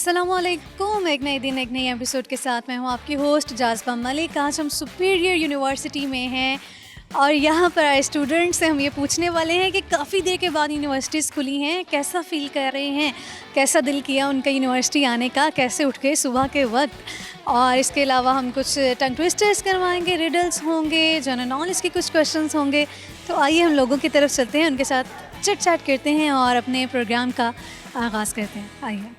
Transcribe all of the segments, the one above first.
अस्सलामुअलैकुम। एक नए दिन एक नई एपिसोड के साथ मैं हूँ आपकी होस्ट जाज़बा मलिक। आज हम सुपीरियर यूनिवर्सिटी में हैं और यहाँ पर आए स्टूडेंट्स से हम ये पूछने वाले हैं कि काफ़ी देर के बाद यूनिवर्सिटीज़ खुली हैं, कैसा फ़ील कर रहे हैं, कैसा दिल किया उनका यूनिवर्सिटी आने का, कैसे उठ गए सुबह के वक्त। और इसके अलावा हम कुछ टंग ट्विस्टर्स करवाएंगे, रिडल्स होंगे, जनरल नॉलेज के कुछ क्वेश्चंस होंगे। तो आइए हम लोगों की तरफ चलते हैं, उनके साथ चिट चैट करते हैं और अपने प्रोग्राम का आगाज़ करते हैं। आइए।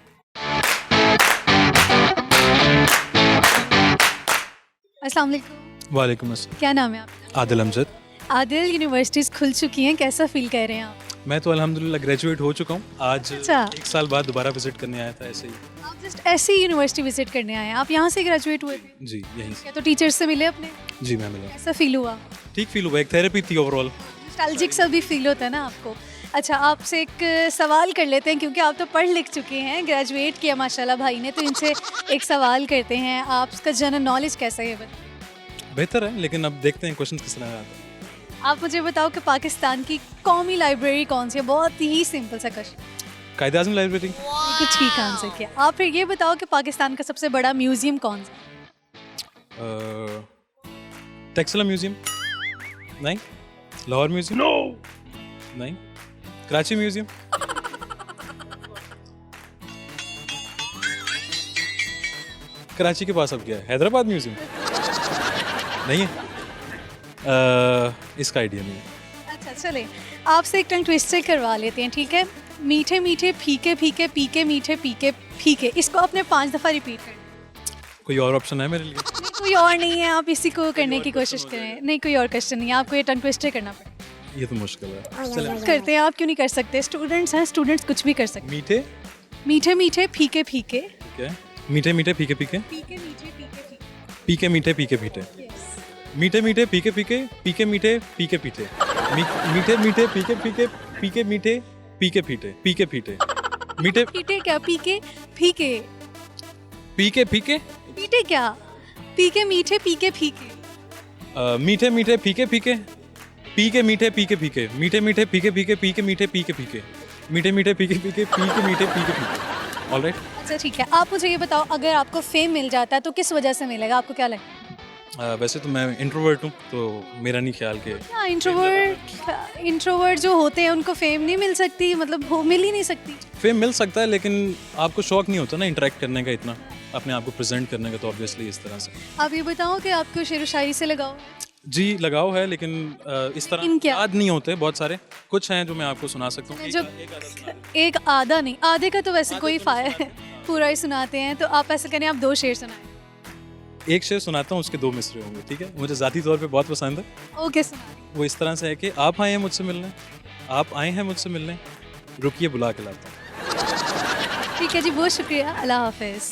अस्सलाम वालेकुम। वालेकुम अस्सलाम। क्या नाम है आपका? आदिल अमजद। आदिल, यूनिवर्सिटीज़ खुल चुकी हैं, कैसा फ़ील कर रहे हैं आप? मैं तो अल्हम्दुलिल्लाह ग्रेजुएट हो चुका हूँ। आज अच्छा। 1 साल बाद दोबारा विजिट करने आया था ऐसे ही। आप जस्ट ऐसे ही यूनिवर्सिटी विजिट करने आए हैं? आप यहाँ से ग्रेजुएट हुए थे? जी, यहीं से। क्या तो टीचर्स से मिले अपने? जी, मैं मिला। कैसा फ़ील हुआ? ठीक फील हुआ, एक थेरेपी थी ओवरऑल। नॉस्टैल्जिक सा भी फील होता है ना आपको? अच्छा, आपसे एक सवाल कर लेते हैं क्योंकि आप तो पढ़ लिख चुके हैं, ग्रेजुएट किया माशाल्लाह भाई ने, तो इनसे एक सवाल करते हैं। आपका जनरल नॉलेज कैसा है ये बताइए? बेहतर है, लेकिन अब देखते हैं क्वेश्चन किस तरह आता है। आप मुझे बताओ कि पाकिस्तान की कौमी लाइब्रेरी कौन सी है? बहुत ही सिंपल सा क्वेश्चन। कायदे-आज़म लाइब्रेरी। कुछ ठीक आंसर किया। आप फिर ये बताओ कि पाकिस्तान का सबसे बड़ा म्यूजियम कौन सा है? टेक्सला म्यूजियम। नहीं। लाहौर म्यूजियम। नो। नहीं। कराची म्यूजियम। कराची के पास अब क्या है? हैदराबाद म्यूजियम। नहीं है। इसका आइडिया नहीं है। अच्छा चले, आपसे एक टंग ट्विस्टर करवा लेते हैं, ठीक है? मीठे मीठे फीके फीके पीके मीठे पीके फीके, इसको आपने 5 दफ़ा रिपीट कर। कोई और ऑप्शन है मेरे लिए? नहीं, कोई और नहीं है, आप इसी को करने की कोशिश करें। नहीं, कोई और क्वेश्चन नहीं है, आपको ये टंग ट्विस्टर करना पड़ेगा। ये तो मुश्किल है। चलें। करते हैं, आप क्यों नहीं कर सकते? स्टूडेंट्स हैं, स्टूडेंट्स कुछ भी कर सकते मीठे। हैं। मीठे मीठे फीके फीके ठीक है। मीठे मीठे फीके फीके। पीके मीठे पीके फीके। पीके मीठे पीके पीटे। Yes. मीठे मीठे पीके पीके पीके मीठे पीके पीटे। मीठे मीठे पीके पीके पीके मीठे पीके पीटे पीके पीटे। मीठे पीटे क्या? पीके फीके। पीके पीके। पीटे क्या? पीके मीठे पीके फीके। मीठे मीठे फीके फीके पीके मीठे पीके पीके। मीठे मीठे पीके पीके पीके मीठे पीके पीके। मीठे मीठे पीके पीके पीके मीठे पीके पीके। ऑलराइट। अच्छा ठीक है, आप मुझे ये बताओ, अगर आपको फेम मिल जाता है तो किस वजह से मिलेगा? आपको क्या लगता है? वैसे तो मैं इंट्रोवर्ट हूँ, तो मेरा नहीं ख्याल कि हाँ, इंट्रोवर्ट जो होते हैं उनको फेम नहीं मिल सकती, मतलब वो मिल ही नहीं सकती। फेम मिल सकता है, लेकिन आपको शौक नहीं होता ना इंटरेक्ट करने का, इतना अपने आप को प्रेजेंट करने का, तो ऑब्वियसली इस तरह से। आप ये बताओ कि आपको शेर व शायरी से लगाओ? जी लगाव है, लेकिन इस तरह इन क्या? याद नहीं होते बहुत सारे। कुछ हैं जो मैं आपको सुना सकता हूँ। जब एक आधा नहीं, आधे का तो वैसे कोई फायदा पूरा ही सुनाते हैं, तो आप ऐसा करें, आप 2 शेर सुनाएं। एक शेर सुनाता हूँ, उसके 2 मिसरे होंगे, ठीक है? मुझे ज़ाती तौर पे बहुत पसंद है। ओके सुना। वो इस तरह से है कि आप आए हैं मुझसे मिलने, आप आए हैं मुझसे मिलने, रुकिए बुला के लाता हूँ। ठीक है जी, बहुत शुक्रिया, अल्लाह हाफिज़।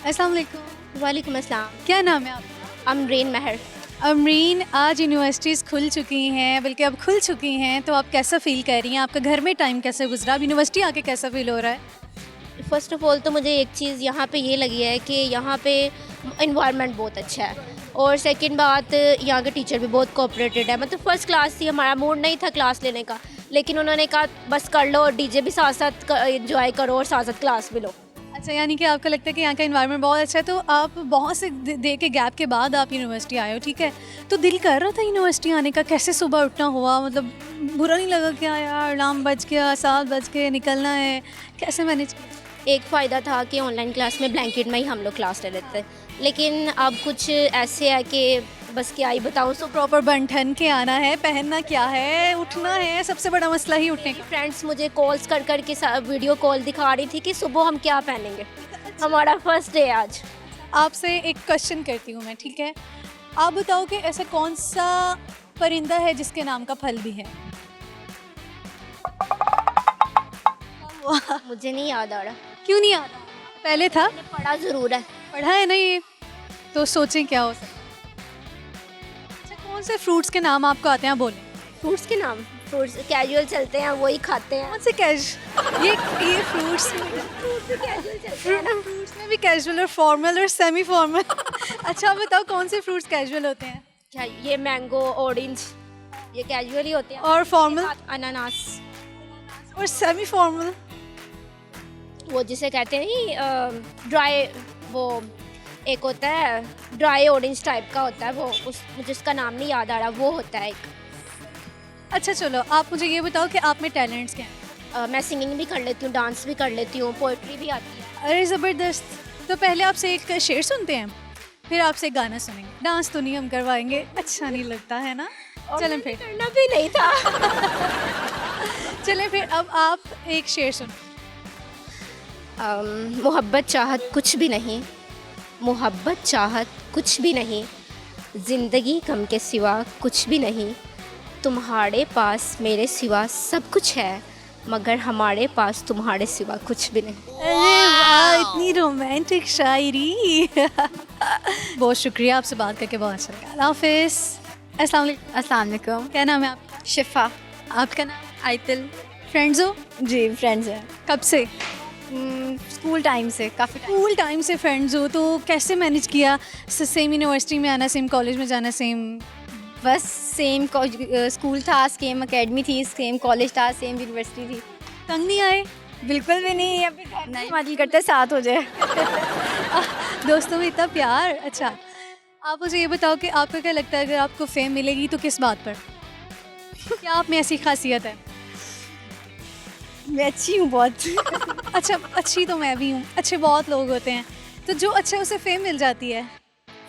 अस्सलाम वालेकुम। वालेकुम अस्सलाम। क्या नाम है आपका? अमरीन महर। अमरीन, आज यूनिवर्सिटीज़ खुल चुकी हैं, बल्कि अब खुल चुकी हैं, तो आप कैसा फ़ील कर रही हैं? आपका घर में टाइम कैसे गुजरा? अब यूनिवर्सिटी आके कैसा फ़ील हो रहा है? फ़र्स्ट ऑफ़ ऑल तो मुझे एक चीज़ यहाँ पे ये लगी है कि यहाँ पे इन्वायरमेंट बहुत अच्छा है, और सेकंड बात, यहाँ के टीचर भी बहुत कोऑपरेटेड है। मतलब फ़र्स्ट क्लास थी, हमारा मूड नहीं था क्लास लेने का, लेकिन उन्होंने कहा बस कर लो, और डीजे भी साथ साथ एंजॉय करो और साथ साथ क्लास भी लो। अच्छा, यानी कि आपको लगता है कि यहाँ का एनवायरनमेंट बहुत अच्छा है, तो आप बहुत से दे के गैप के बाद आप यूनिवर्सिटी आए हो, ठीक है? तो दिल कर रहा था यूनिवर्सिटी आने का, कैसे सुबह उठना हुआ? मतलब बुरा नहीं लगा क्या यार, अलार्म बज गया, 7 बज के निकलना है, कैसे मैनेज किया? एक फ़ायदा था कि ऑनलाइन क्लास में ब्लैंकेट में ही हम लोग क्लास ले लेते थे, लेकिन अब कुछ ऐसे है कि बस क्या ही बताऊँ। तो प्रॉपर बन ठन के आना है, पहनना क्या है, उठना है, सबसे बड़ा मसला ही उठने का। फ्रेंड्स मुझे कॉल्स कर कर के वीडियो कॉल दिखा रही थी कि सुबह हम क्या पहनेंगे। हमारा फर्स्ट डे आज। आपसे एक क्वेश्चन करती हूँ मैं, ठीक है? आप बताओ कि ऐसा कौन सा परिंदा है जिसके नाम का फल भी है? मुझे नहीं याद आ रहा। क्यों नहीं आता? पहले था, मैंने पढ़ा ज़रूर है। पढ़ा है ना ये, तो सोचें क्या हो सकता है। अच्छा, कौन से फ्रूट्स के नाम आपको आते हैं, बोलें? फ्रूट्स के नाम? फ्रूट्स कैजुअल चलते हैं, वही खाते हैं। कौन से ये फ्रूट्स कैजुअल चलते हैं ना। फ्रूट्स में भी कैजुअल और फॉर्मल और सेमी फॉर्मल। अच्छा बताओ, कौन से फ्रूट्स कैजुअल होते हैं? क्या ये मैंगो, ऑरेंज, ये कैजुअल ही होते हैं। और फॉर्मल? अनानास। और सेमी फॉर्मल? वो जिसे कहते हैं नहीं ड्राई, वो एक होता है ड्राई ऑरेंज टाइप का होता है वो, उस मुझे उसका नाम नहीं याद आ रहा, वो होता है एक। अच्छा चलो, आप मुझे ये बताओ कि आप में टैलेंट्स क्या हैं? मैं सिंगिंग भी कर लेती हूँ, डांस भी कर लेती हूँ, पोइट्री भी आती है। अरे ज़बरदस्त। तो पहले आपसे एक शेर सुनते हैं, फिर आपसे गाना सुनेंगे। डांस तो नहीं हम करवाएंगे, अच्छा नहीं लगता है ना। चलें फिर, करना भी नहीं था। चलें फिर, अब आप एक शेर सुन। मोहब्बत चाहत कुछ भी नहीं, मोहब्बत चाहत कुछ भी नहीं, ज़िंदगी गम के सिवा कुछ भी नहीं, तुम्हारे पास मेरे सिवा सब कुछ है, मगर हमारे पास तुम्हारे सिवा कुछ भी नहीं। अरे वाह, इतनी रोमांटिक शायरी। बहुत शुक्रिया, आपसे बात करके बहुत अच्छा लगा। अल्लाह हाफिज़। अस्सलाम वालेकुम। अस्सलाम वालेकुम। क्या नाम है आपका? शिफा। आपका नाम? आयतिल। फ्रेंड्स हो? जी फ्रेंड्स हैं। कब से? स्कूल टाइम से काफ़ी टाइम। स्कूल टाइम से फ्रेंड्स हो, तो कैसे मैनेज किया सेम यूनिवर्सिटी में आना, सेम कॉलेज में जाना, सेम? बस सेम स्कूल था, सेम एकेडमी थी, सेम कॉलेज था, सेम यूनिवर्सिटी थी। तंग नहीं आए? बिल्कुल भी नहीं, अभी नहीं दिल करते साथ हो जाए। दोस्तों में इतना प्यार। अच्छा, आप मुझे ये बताओ कि आपको क्या लगता है अगर आपको फेम मिलेगी तो किस बात पर? क्या आप में ऐसी खासियत है? मैं अच्छी हूँ बहुत। अच्छा, अच्छी तो मैं भी हूँ, अच्छे बहुत लोग होते हैं, तो जो अच्छा उसे फेम मिल जाती है।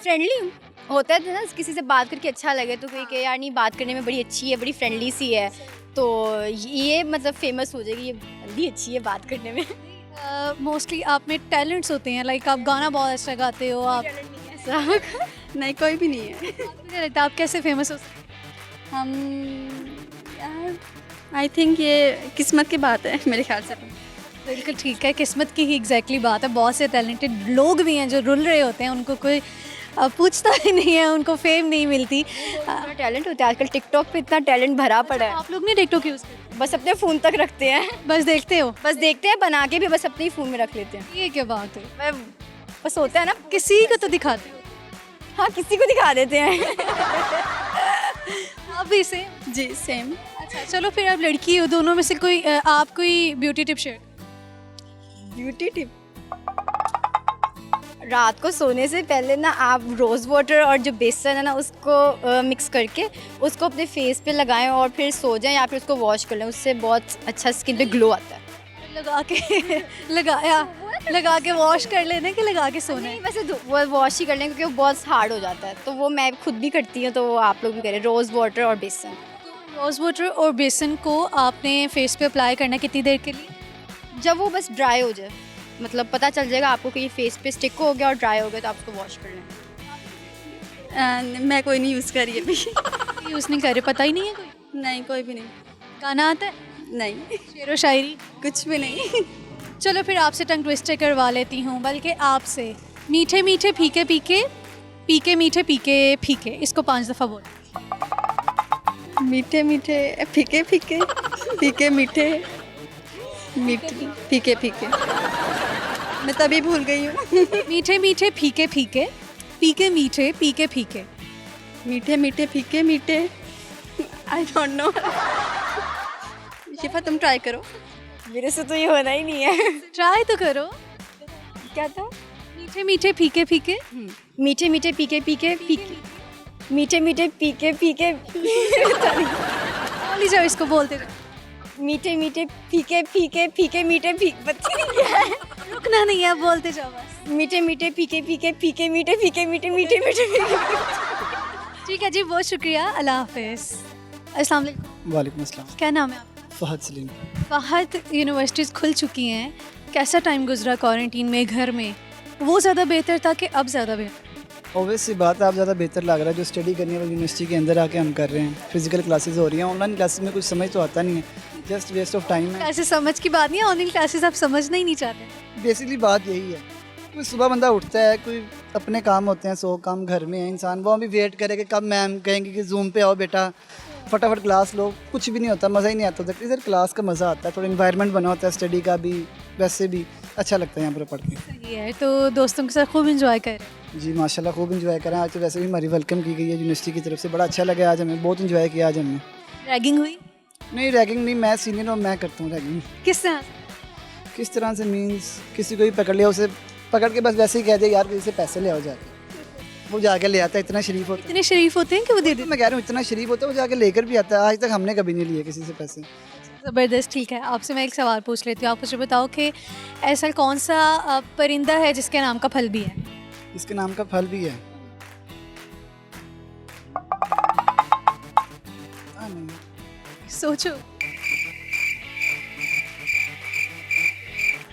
फ्रेंडली हूँ, होता है ना किसी से बात करके अच्छा लगे तो कोई कहे यार नहीं बात करने में बड़ी अच्छी है, बड़ी फ्रेंडली सी है, तो ये मतलब फेमस हो जाएगी, ये बड़ी अच्छी है बात करने में। मोस्टली आप में टैलेंट्स होते हैं, लाइक आप गाना बहुत अच्छा गाते हो, आप ऐसा नहीं, कोई भी नहीं है। मुझे लगता है आप कैसे फेमस हो सकते हम यार आई थिंक ये किस्मत की बात है मेरे ख्याल से। हैं? बिल्कुल ठीक है, किस्मत की ही एग्जैक्टली बात है। बहुत से टैलेंटेड लोग भी हैं जो रुल रहे होते हैं, उनको कोई पूछता ही नहीं है, उनको फेम नहीं मिलती। इतना टैलेंट होता है आजकल, टिकटॉक पे इतना टैलेंट भरा पड़ा है। आप लोग नहीं टिकटॉक यूज़ करते? बस अपने फ़ोन तक रखते हैं, बस देखते हो? बस देखते हैं, बना के भी बस अपने ही फ़ोन में रख लेते हैं। ये क्या बात है? मैं बस होता है ना, किसी को तो दिखाते हो। हाँ किसी को दिखा देते हैं। आप भी इसे? जी सेम। अच्छा चलो, फिर आप लड़की हो, दोनों में से कोई आप कोई beauty tip share? Beauty tip, रात को सोने से पहले ना आप रोज़ वाटर और जो बेसन है ना उसको मिक्स करके उसको अपने फेस पे लगाएं और फिर सो जाएं, या फिर उसको वॉश कर लें, उससे बहुत अच्छा स्किन पे ग्लो आता है। लगा के वॉश कर लेने के लगा के सोने? नहीं वैसे वो वॉश ही कर लें क्योंकि वो बहुत हार्ड हो जाता है, तो वो मैं खुद भी करती हूँ, तो वो आप लोग भी करें, रोज़ वाटर और बेसन। रोज़ वाटर और बेसन को आपने फेस पे अप्लाई करना कितनी देर के लिए? जब वो बस ड्राई हो जाए, मतलब पता चल जाएगा आपको कि ये फेस पे स्टिक हो गया और ड्राई हो गया, तो आप उसको वॉश कर लें। मैं कोई नहीं यूज़ करी अभी। यूज़ नहीं करे, पता ही नहीं है कोई? नहीं कोई भी नहीं। गाना आता है? नहीं शेर व शायरी? कुछ भी नहीं। चलो फिर आपसे टंग ट्विस्टर करवा लेती हूँ, बल्कि आपसे मीठे मीठे फीके फीके, पीके मीठे पीके फीके, इसको 5 दफ़ा बोलो। मीठे मीठे फीके फीके, फीके मीठे, मीठे फीके फीके। मैं तभी भूल गई हूँ। मीठे मीठे फीके फीके, पीके मीठे पीके फीके। मीठे मीठे फीके मीठे, आई डोंट नो। शिफा तुम ट्राई करो, मेरे से तो ये होना ही नहीं है। ट्राई तो करो। क्या था? मीठे मीठे फीके फीके, मीठे मीठे पीके पीके फीके, मीठे मीठे पीके पीके। बोली जाओ, इसको बोलते जाओ। मीठे मीठे फीके फीके, फीके मीठे फीके, बच्चे नहीं क्या है? रुकना नहीं है, बोलते जाओ बस। मीठे मीठे फीके फीके, फीके मीठे फीके मीठे, मीठे मीठे फीके। ठीक है जी, बहुत शुक्रिया, अल्लाह हाफिज़। अस्सलाम वालेकुम। वालेकुम अस्सलाम। क्या नाम है आपका? फ़हद सलीम। फ़हद, यूनिवर्सिटीज़ खुल चुकी हैं, कैसा टाइम गुजरा क्वारंटीन में, घर में? वो ज़्यादा बेहतर था कि अब ज़्यादा बेहतर? ऑब्वियस सी बात है, आप ज़्यादा बेहतर लग रहा है। जो स्टडी करने वाली यूनिवर्सिटी के अंदर आके हम कर रहे हैं, फिजिकल क्लासेस हो रही हैं, ऑनलाइन क्लासेस में कुछ समझ तो आता नहीं है, जस्ट वेस्ट ऑफ टाइम है। ऐसे समझ की बात नहीं है, ऑनलाइन क्लासेस आप समझना ही नहीं चाहते। बेसिकली बात यही है, कोई सुबह बंदा उठता है, कोई अपने काम होते हैं, 100 काम घर में है इंसान, वो भी वेट करे कि कब मैम कहेंगे कि जूम पे आओ बेटा, फटाफट क्लास लो। कुछ भी नहीं होता, मज़ा ही नहीं आता। इधर क्लास का मज़ा आता है, थोड़ा इन्वायरमेंट बना होता है स्टडी का भी, वैसे भी अच्छा लगता है यहाँ पर पढ़ के। सही है, तो दोस्तों के साथ खूब इंजॉय करें। जी माशाल्लाह खूब इंजॉय करें। आज तो वैसे भी हमारी वेलकम की गई है यूनिवर्सिटी की तरफ से, बड़ा अच्छा लगा आज हमें, बहुत इंजॉय किया आज हमने। रैगिंग हुई? नहीं रैगिंग नहीं, मैं सीनियर और मैं करता हूँ रैगिंग। किस तरह? किस तरह से मीन्स किसी को भी पकड़ लिया, उसे पकड़ के बस वैसे ही कह दे यार किसी से पैसे ले आओ जाके, वो जाके ले आता है। इतना शरीफ होता इतने शरीफ होते हैं कि वो दे है, देते मैं कह रहा हूँ इतना शरीफ होता है, वो जाके लेकर भी आता है। आज तक हमने कभी नहीं लिए किसी से पैसे। हैं। ज़बरदस्त। ठीक है, आपसे मैं एक सवाल पूछ लेती हूँ। आप मुझे बताओ कि ऐसा कौन सा परिंदा है जिसके नाम का फल भी है? इसके नाम का फल भी है। नहीं, सोचो।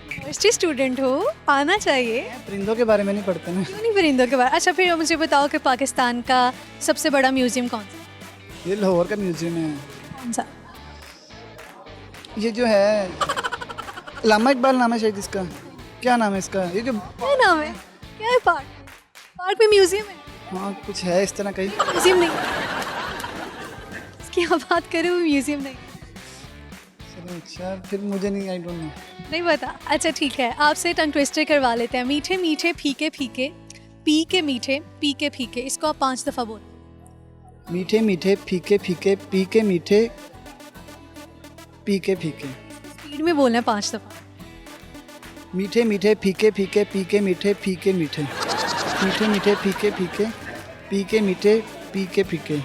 यूनिवर्सिटी स्टूडेंट हो, आना चाहिए। परिंदों के बारे में नहीं पढ़ते ना। क्यों नहीं परिंदों के बारे? अच्छा फिर मुझे बताओ कि पाकिस्तान का सबसे बड़ा म्यूजियम कौन सा? ये लाहौर का म्यूजियम है। कौन सा? ये जो है अल्लामा इकबाल नाम है शायद इसका। क्या नाम है इसका? ये जो क्या नाम है? क्या है पार्क? पार्क में म्यूजियम है? हाँ कुछ है इस तरह कहीं। म्यूजियम नहीं। इसकी आप बात करें, वो म्यूजियम नहीं। चलो अच्छा, फिर मुझे नहीं, आई डोंट नो। नहीं पता। अच्छा ठीक है, आपसे टंग ट्विस्टर करवा लेते हैं। मीठे मीठे फीके फीके, पी के मीठे पी के फीके। इसको आप 5 दफ़ा बोलो। मीठे मीठे फीके फीके पी के मीठे पी के फीके। स्पीड में बोलना है 5 दफ़ा। मीठे मीठे फीके फीके पी के मीठे फीके मीठे। मीठे मीठे फीके फीके पी के मीठे पी के फीके।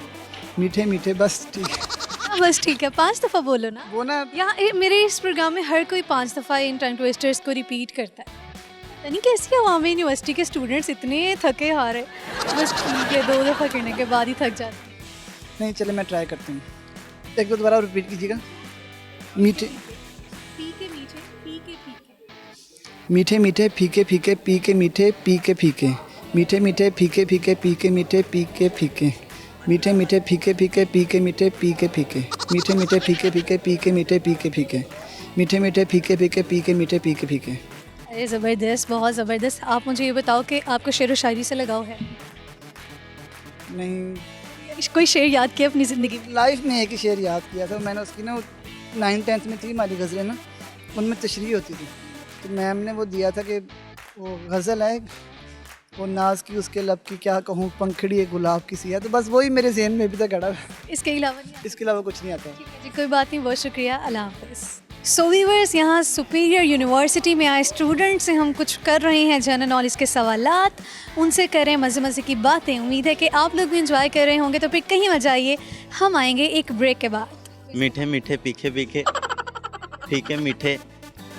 मीठे मीठे, बस ठीक है। हाँ बस ठीक है, 5 दफ़ा बोलो ना। वो ना यहाँ मेरे इस प्रोग्राम में हर कोई 5 दफ़ा इन टंग ट्विस्टर्स को रिपीट करता है। पता नहीं कैसी आवाम है, यूनिवर्सिटी के स्टूडेंट्स इतने थके हारे। बस ठीक है, 2 दफ़ा करने के बाद ही थक जाते हैं। नहीं, चले मैं ट्राई करती हूँ। एक दो दोबारा रिपीट कीजिएगा। मीठे पी के मीठे पी के फीके। मीठे मीठे फीके फीके पी के मीठे पी के फीके। मीठे मीठे फीके फीके पी के मीठे पी के फीके। मीठे मीठे फीके फीके पी के मीठे पी के फीके। मीठे मीठे फीके फीके पी के मीठे पी के फीके। मीठे मीठे फीके फीके पी के मीठे पी के फीके। अरे ज़बरदस्त, बहुत ज़बरदस्त। आप मुझे ये बताओ कि आपको शेर व शायरी से लगाव है? नहीं, कोई शेर याद किया अपनी ज़िंदगी में? लाइफ में एक ही शेर याद किया था मैंने। उसकी ना 9th-10th में थी हमारी गज़लें ना, उनमें तशरीह होती थी, तो मैम ने वो दिया था कि वो गज़ल है, वो नाज की उसके लब की क्या कहूँ, पंखड़ी एक गुलाब की सी है। तो बस वही मेरे जहन में अभी तक खड़ा है। इसके अलावा नहीं? इसके अलावा कुछ नहीं आता। ठीक है जी, कोई बात नहीं, बहुत शुक्रिया, अल्लाह हाफ़िज़। सो व्यूअर्स, यहाँ सुपीरियर यूनिवर्सिटी में आए स्टूडेंट से हम कुछ कर रहे हैं जनरल नॉलेज के सवालात, उनसे करें मज़े मज़े की बातें। उम्मीद है कि आप लोग भी इंजॉय कर रहे होंगे, तो फिर कहीं मत जाइए, हम आएंगे एक ब्रेक के बाद। मीठे मीठे फीके फीके फीके मीठे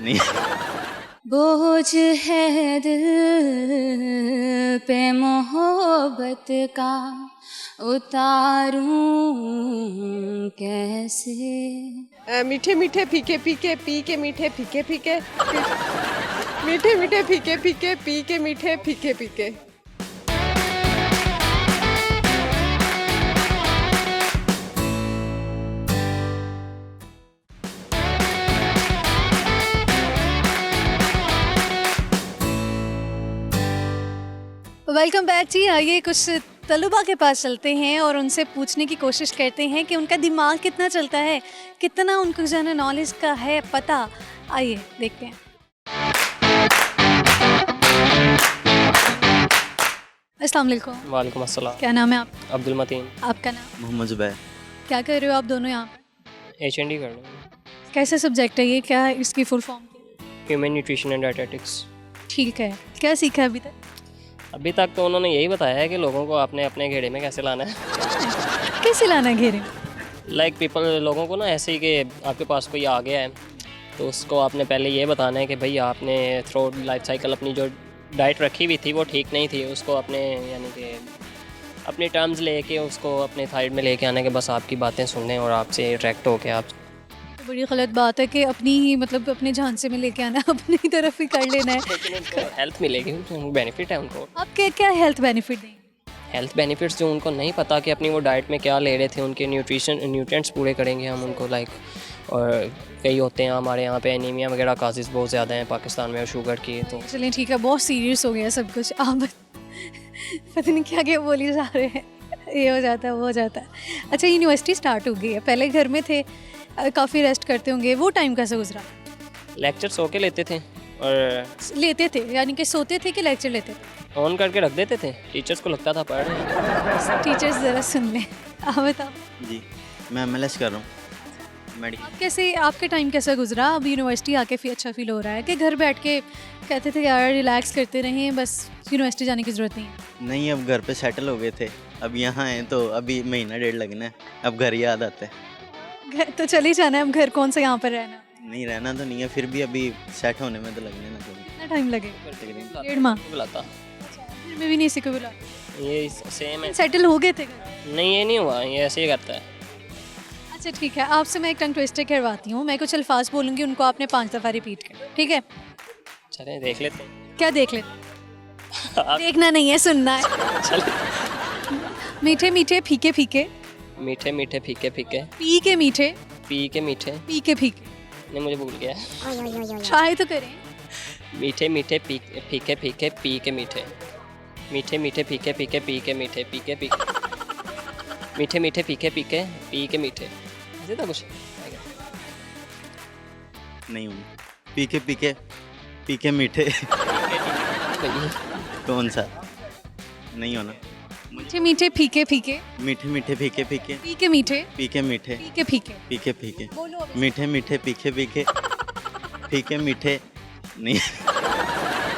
नहीं। बोझ है दिल पे मोहब्बत का, उतारूं कैसे। मीठे मीठे फीके फीके पी के मीठे फीके फीके। मीठे मीठे फीके फीके पी के मीठे फीके फीके। वेलकम बैक जी। आइए कुछ तलबा के पास चलते हैं और उनसे पूछने की कोशिश करते हैं कि उनका दिमाग कितना चलता है, कितना उनको जनरल नॉलेज का है पता। आइए देखते हैं। अस्सलाम वालेकुम। वालेकुम अस्सलाम। क्या नाम है आप? अब्दुल मतीन। आपका नाम? मोहम्मद जुबैर। क्या कर रहे हो आप दोनों यहाँ पर? HND कर रहा हूँ। कैसा सब्जेक्ट है ये, क्या है इसकी full form? Human nutrition and dietetics. ठीक है, क्या सीखा है अभी तक? अभी तक तो उन्होंने यही बताया है कि लोगों को आपने अपने घेरे में कैसे लाना है। कैसे लाना है घेरे में? लाइक पीपल, लोगों को ना ऐसे ही कि आपके पास कोई आ गया है तो उसको आपने पहले ये बताना है कि भाई आपने थ्रू लाइफ साइकिल अपनी जो डाइट रखी हुई थी वो ठीक नहीं थी, उसको अपने यानी कि अपने टर्म्स लेके उसको अपने साइड में लेके आना कि बस आपकी बातें सुनने और आपसे इंटरेक्ट हो के आप। तो बड़ी गलत बात है कि अपनी ही मतलब अपने झांसे में लेके आना, अपनी तरफ ही कर लेना है। लेकिन उनको हेल्थ मिलेगी, बेनिफिट है उनको। आप क्या क्या हेल्थ बेनिफिट देंगे? हेल्थ बेनिफिट्स जो उनको नहीं पता कि अपनी वो डाइट में क्या ले रहे थे, उनके न्यूट्रिएंट्स पूरे करेंगे हम उनको। लाइक और कई होते हैं हमारे यहाँ पे एनीमिया वगैरह कासेस बहुत ज़्यादा हैं पाकिस्तान में, और शुगर की। तो चलिए ठीक है, बहुत सीरियस हो गया सब कुछ। आप पता नहीं क्या क्या बोली जा रहे हैं, ये हो जाता है वो हो जाता है। अच्छा, यूनिवर्सिटी स्टार्ट हो गई है, पहले घर में थे, काफ़ी रेस्ट करते होंगे, वो टाइम कैसे गुजरा? लेक्चर सो के लेते थे और लेते थे यानी कि सोते थे कि लेक्चर लेते थे? ऑन करके रख देते थे, टीचर्स को लगता था पढ़ रहे हैं। टीचर्स ज़रा सुन लें। आप बताओ। जी मैं MLS कर रहा हूँ। मेडिकल। आप कैसे, आपके टाइम कैसा गुजरा? अब यूनिवर्सिटी आके फिर अच्छा फील हो रहा है कि घर बैठ के कहते थे यार रिलैक्स करते रहें, बस यूनिवर्सिटी जाने की ज़रूरत नहीं है? नहीं, अब घर पे सेटल हो गए थे, अब यहाँ हैं तो अभी महीना डेढ़ लगना है, अब घर याद आता है। घर तो चले जाना है, अब घर कौन सा यहाँ पर रहना? नहीं रहना तो नहीं है, फिर भी अभी सेट होने में तो लगने ना कभी। कितना टाइम लगेगा? तकरीबन 1.5 माह? बुलाता घर में भी नहीं किसी को बुला? ये सेम है। सेटल हो गए थे घर? नहीं, ये नहीं हुआ, ये ऐसे ही करता है। अच्छा ठीक है, आपसे मैं एक टंग ट्विस्टर करवाती हूँ। मैं कुछ अल्फाज बोलूँगी, उनको आपने 5 दफ़ा रिपीट कर, ठीक है? चले देख लेते हैं। क्या देख लेते? देखना नहीं है, सुनना है। चले। मीठे मीठे फीके फीके, मीठे मीठे फीके फीके, पी के मीठे, पी के मीठे, पी के फीके। नहीं मुझे भूल गया। ट्राई तो करें। मीठे मीठे फीके फीके पी के मीठे, मीठे मीठे फीके फीके पी के मीठे, पी के मीठे मीठे फीके फीके पी के मीठे। ऐसे था कुछ? नहीं हूँ। पीके मीठे कौन सा? नहीं होना। मीठे मीठे फीके फीके, मीठे मीठे फीके फीके, पी के मीठे, पीके मीठे, पी के फीके। पीके फीके, बोलो अब। मीठे मीठे पीके पीके, फीके मीठे। नहीं,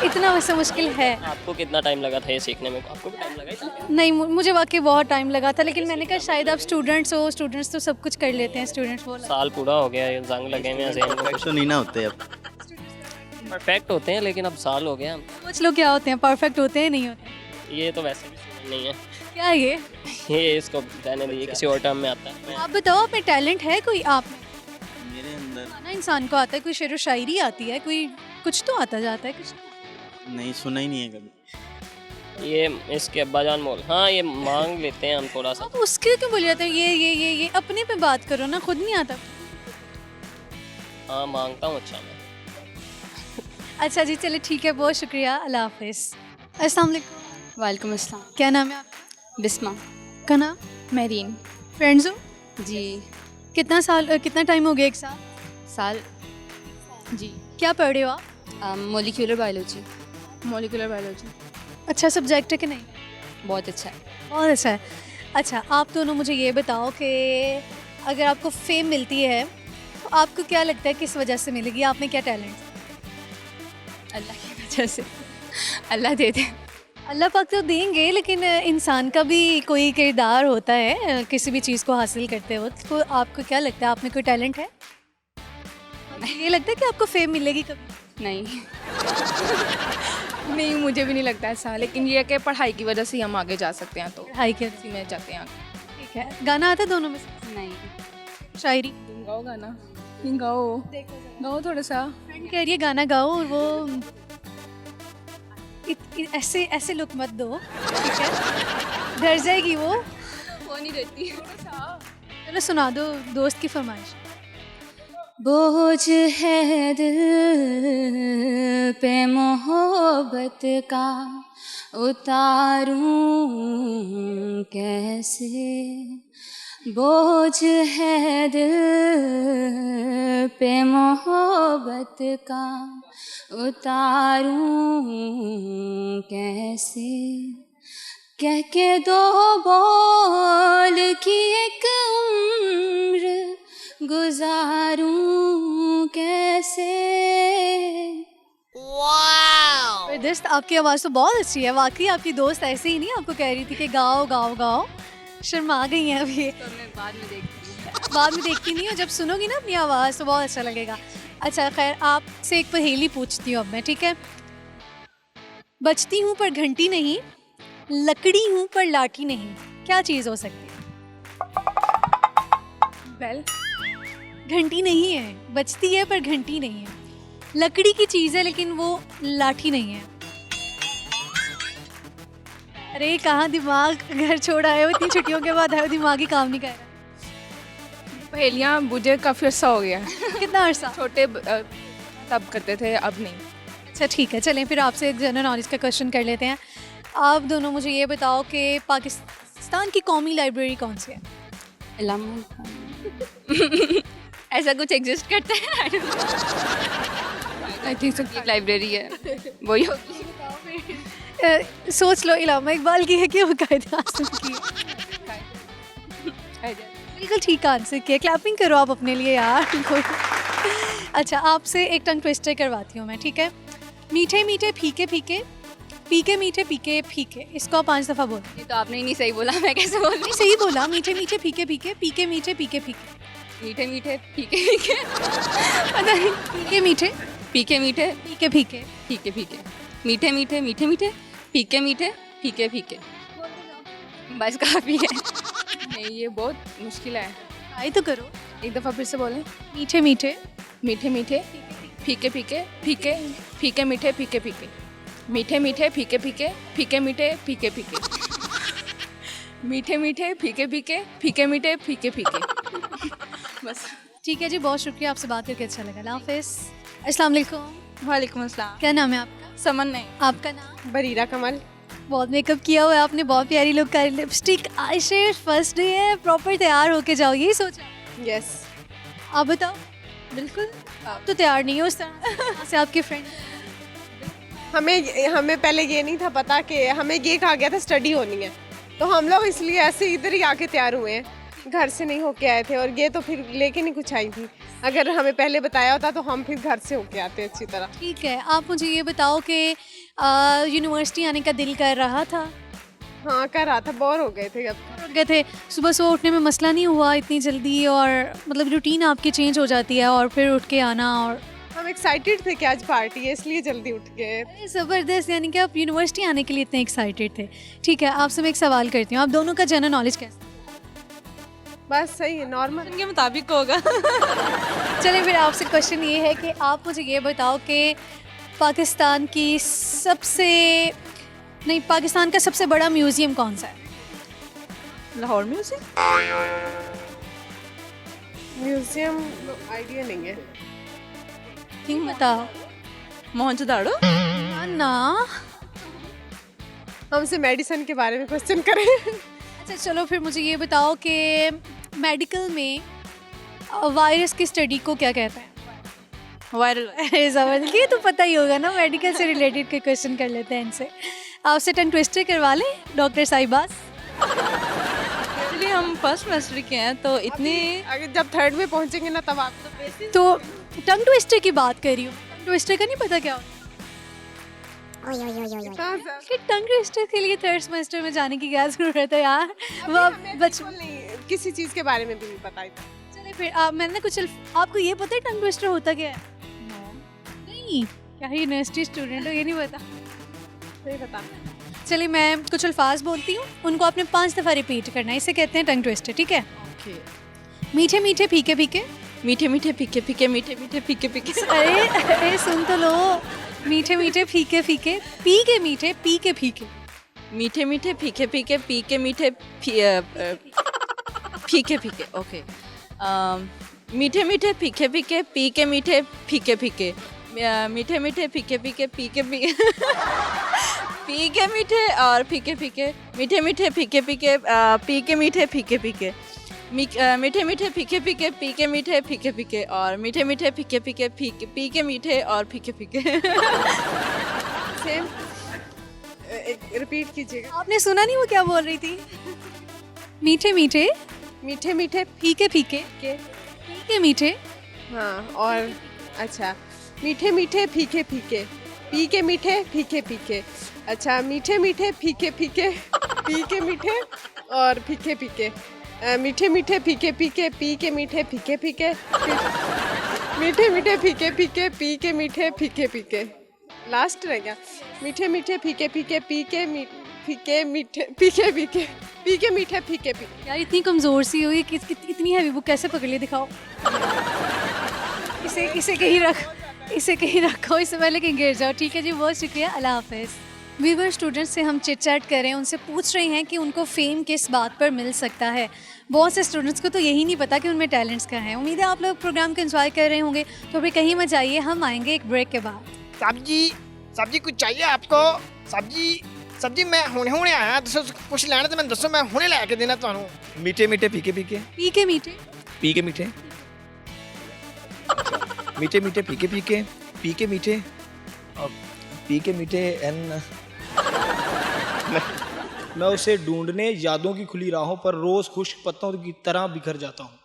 इतना वैसे मुश्किल है? आपको कितना टाइम लगा था ये सीखने में? आपको भी टाइम लगा इसलिए? नहीं, मुझे वाकई बहुत टाइम लगा था, लेकिन मैंने कहा शायद आप स्टूडेंट्स हो, स्टूडेंट्स तो सब कुछ कर लेते हैं, स्टूडेंट्स वो साल पूरा हो गया, ये जंग लगे हुए हैं ज़हन में। तो नहीं ना होते अब। परफेक्ट होते हैं लेकिन अब साल हो गया। कुछ लोग क्या होते हैं, परफेक्ट होते हैं, नहीं होते? ये तो वैसे भी नहीं है। क्या ये? ये इसको रहने दीजिए, किसी और टर्म में आता है। आप बताओ, आप में टैलेंट है कोई? आप में मेरे अंदर गाना इंसान को आता है, कोई शेर व शायरी आती है, कोई कुछ तो आता जाता है कुछ? नहीं सुना ही नहीं है कभी। ये इसके अब्बा जान मोल, हाँ ये मांग लेते हैं हम थोड़ा सा। आप उसके क्यों बोल जाते हो? ये अपने पे बात करो ना, खुद नहीं आता? हाँ मांगता हूँ। अच्छा मैं अच्छा जी, चलिए ठीक है, बहुत शुक्रिया, अल्लाह हाफिज़। अस्सलाम वालेकुम। वालेकुम अस्सलाम। क्या नाम है आपका? बिस्मा। का नाम? मेरीन। फ्रेंड्स हो? जी। कितना टाइम हो गया? 1 साल? साल। जी। क्या पढ़ रहे हो आप? Molecular biology. मोलिकुलर बायोलॉजी अच्छा सब्जेक्ट है कि नहीं? बहुत अच्छा है। बहुत अच्छा है। अच्छा, आप दोनों मुझे ये बताओ कि अगर आपको फेम मिलती है तो आपको क्या लगता है किस वजह से मिलेगी? आप में क्या टैलेंट है? अल्लाह की वजह से। अल्लाह दे दे। अल्लाह पाक तो देंगे, लेकिन इंसान का भी कोई किरदार होता है किसी भी चीज़ को हासिल करते वक्त। तो आपको क्या लगता है, आप में कोई टैलेंट है? ये लगता है कि आपको फेम मिलेगी कभी? नहीं नहीं मुझे भी नहीं लगता ऐसा, लेकिन ये है कि पढ़ाई की वजह से हम आगे जा सकते हैं, तो हाई के इसी में जाते हैं आगे। ठीक है। गाना आता है दोनों में से? नहीं। शायरी तुम गाओ गाना। गाओ गाओ थोड़ा सा। फ्रेंड कह रही है गाना गाओ, और वो ऐसे ऐसे लुक मत दो, ठीक है? डर जाएगी वो नहीं देती। चलो सुना दो, दोस्त की फरमाइश। बोझ है दिल पे मोहब्बत का, उतारूं कैसे? बोझ है दिल पे मोहब्बत का, उतारूं कैसे? कह के दो बोल की एक उम्र गुजारूं कैसे? जबरदस्त, आपकी आवाज़ तो बहुत अच्छी है। वाकई आपकी दोस्त ऐसे ही नहीं आपको कह रही थी कि गाओ गाओ गाओ? शर्मा गई हैं अभी। तो मैं बाद में देखती हूँ। बाद में देखती नहीं हो, जब सुनोगी ना अपनी आवाज़ तो बहुत अच्छा लगेगा। अच्छा खैर, आपसे एक पहेली पूछती हूँ अब मैं, ठीक है? बजती हूँ पर घंटी नहीं, लकड़ी हूँ पर लाठी नहीं, क्या चीज़ हो सकती है? बेल। घंटी नहीं है, बजती है पर घंटी नहीं है, लकड़ी की चीज़ है लेकिन वो लाठी नहीं है। अरे कहाँ दिमाग घर छोड़ आए हो? इतनी छुट्टियों के बाद आए हो, दिमाग ही काम नहीं कर रहा। पहेलियाँ मुझे काफ़ी अर्सा हो गया है। कितना अर्सा? छोटे तब करते थे, अब नहीं। अच्छा ठीक है, चलें फिर आपसे एक जनरल नॉलेज का क्वेश्चन कर लेते हैं। आप दोनों मुझे ये बताओ कि पाकिस्तान की कौमी लाइब्रेरी कौन सी है? ऐसा कुछ एग्जिस्ट करता है? आई थिंक सब लाइब्रेरी है, वही होगी। सोच लो, इलामा इकबाल की है कि वो कायदे आज़म की है? बिल्कुल ठीक आंसर किया, क्लैपिंग करो आप अपने लिए यार। अच्छा, आपसे एक टंग ट्विस्टर करवाती हूँ मैं, ठीक है? मीठे मीठे फीके फीके, फीके मीठे फीके फीके, इसको आप 5 दफ़ा बोलो। ये तो आपने ही नहीं सही बोला, मैं कैसे बोल रही? सही बोला, मीठे मीठे फीके फीके, फीके मीठे फीके फीके, मीठे मीठे फीके फीके, पता नहीं, फीके मीठे फीके मीठे फीके फीके। फीके फीके, मीठे मीठे मीठे मीठे, फीके मीठे फीके फीके, बस काफ़ी है। नहीं, ये बहुत मुश्किल है। ट्राई तो करो। एक दफ़ा फिर से बोलें। मीठे मीठे मीठे मीठे फीके फीके, फीके फीके मीठे फीके फीके, मीठे मीठे फीके फीके, फीके मीठे फीके फीके, मीठे मीठे फीके फीके, फीके मीठे फीके फीके, बस। ठीक है जी, बहुत शुक्रिया, आपसे बात करके अच्छा लगा। अल्लाह हाफिज़। अस्सलाम वालेकुम। वालेकुम अस्सलाम। क्या नाम है आपका? समन नहीं। आपका नाम? बरीरा कमल। बहुत मेकअप किया हुआ है आपने, बहुत प्यारी लुक कर, लिपस्टिक, आई शेड, फर्स्ट डे है, प्रॉपर तैयार होके जाओ, यही सोचा? यस। आप बताओ। बिल्कुल आप तो तैयार नहीं हो उस तरह से, आपके फ्रेंड। हमें पहले ये नहीं था पता कि हमें ये कहा गया था स्टडी होनी है, तो हम लोग इसलिए ऐसे इधर ही आके तैयार हुए हैं, घर से नहीं होके आए थे। और ये तो फिर लेके नहीं कुछ आई थी, अगर हमें पहले बताया होता तो हम फिर घर से होके आते अच्छी तरह। ठीक है, आप मुझे ये बताओ कि यूनिवर्सिटी आने का दिल कर रहा था? हाँ, कर रहा था, बोर हो गए थे अब। उठ गए थे सुबह सुबह, उठने में मसला नहीं हुआ इतनी जल्दी? और मतलब रूटीन आपकी चेंज हो जाती है और फिर उठ के आना, और हम एक्साइटेड थे कि आज पार्टी है इसलिए जल्दी उठ गए। अरे ज़बरदस्त, यानी कि आप यूनिवर्सिटी आने के लिए इतने एक्साइटेड थे। ठीक है, आपसे मैं एक सवाल करती हूँ, आप दोनों का जनरल नॉलेज कैसा? बस सही है, नॉर्मल उनके मुताबिक होगा। चलिए फिर आपसे क्वेश्चन ये है कि आप मुझे ये बताओ कि पाकिस्तान का सबसे बड़ा म्यूज़ियम कौन सा है? लाहौर म्यूजिक। म्यूजियम आइडिया नहीं है। ठीक बताओ मोहनजोदाड़ो। ना। हमसे मेडिसिन के बारे में क्वेश्चन करें। अच्छा चलो फिर मुझे ये बताओ कि मेडिकल में वायरस की स्टडी को क्या कहते हैं? वायरल। अरे जबरदस्त, ये तो पता ही होगा ना, मेडिकल से रिलेटेड के क्वेश्चन कर लेते हैं इनसे। आपसे टंग ट्विस्टर करवा लें डॉक्टर साहिबास? एक्चुअली हम फर्स्ट सेमेस्टर के हैं तो इतनी अगर जब थर्ड में पहुंचेंगे ना तब आप तो टंग ट्विस्टर की बात कर रही हूँ, टंग ट्विस्टर का नहीं पता क्या होता? कि टंग ट्विस्टर के लिए थर्ड सेमेस्टर में जाने की क्या जरूरत है यार, वो बचपन। नहीं, किसी चीज़ के बारे में भी नहीं पता है। चलिए फिर मैंने कुछ आपको ये पता है टंग ट्विस्टर होता क्या है? नहीं, क्या यूनिवर्सिटी स्टूडेंट हो, ये नहीं पता? नहीं पता। चलिए मैं कुछ अल्फाज बोलती हूँ, उनको आपने 5 दफ़ा रिपीट करना है, इसे कहते हैं टंग ट्विस्टर, ठीक है? ओके। मीठे मीठे फीके फीके। मीठे मीठे फीके फीके, मीठे मीठे फीके फीके। अरे सुन तो लो। मीठे मीठे फीके फीके, पी के मीठे पी के फीके। मीठे मीठे फीके फीके, पी के मीठे फीके फीके। ओके। मीठे मीठे फीके फीके, पी के मीठे फीके फीके, मीठे मीठे फीके फीके, पी के पी के मीठे और फीके फीके, मीठे मीठे फीके फीके, पी के मीठे फीके फीके, मीठे मीठे फीके फीके, पी के मीठे फीके फीके, और मीठे मीठे फीके फीके, पी के मीठे और फीके फीके। सेम रिपीट कीजिएगा। आपने सुना नहीं वो क्या बोल रही थी? मीठे मीठे मीठे मीठे फीके फीके, के पी के मीठे। हाँ, और अच्छा मीठे मीठे फीके फीके, पी के मीठे फीके फीके। अच्छा, मीठे मीठे फीके फीके, पी के मीठे और फीके फीके। मीठे मीठे फीके फीके, पी के मीठे फीके फीके, मीठे मीठे फीके फीके, पी के मीठे फीके फीके। लास्ट रह गया। मीठे मीठे फीके फीके, पी के फीके मीठे फीके फीके, पी के मीठे फीके फीके। यार इतनी कमज़ोर सी हुई, इतनी हैवी बुक कैसे पकड़ ली, दिखाओ। इसे कहीं रखो, इससे पहले कहीं गिर जाओ। ठीक है जी, बहुत शुक्रिया, अल्लाह हाफिज़। वीवर स्टूडेंट्स से हम चिट चैट कर रहे हैं, उनसे पूछ रहे हैं कि उनको फेम किस बात पर मिल सकता है। बहुत से स्टूडेंट्स को तो यही नहीं पता कि उनमें टैलेंट्स क्या हैं। उम्मीद है आप लोग प्रोग्राम को एंजॉय कर रहे होंगे, तो फिर कहीं मत जाइए, हम आएंगे एक ब्रेक के बाद। सब्जी कुछ चाहिए आपको? सब्जी मैं हुणे आया, दसो कुछ लेना तो मैं दसो, मैं हुणे लेके देना ਤੁਹਾਨੂੰ। मीठे मीठे फीके फीके, पी के मीठे पी के मीठे, मीठे मीठे फीके फीके, पी के मीठे और पी के मीठे एन मैं उसे ढूंढने यादों की खुली राहों पर रोज खुश्क पत्तों की तरह बिखर जाता हूँ।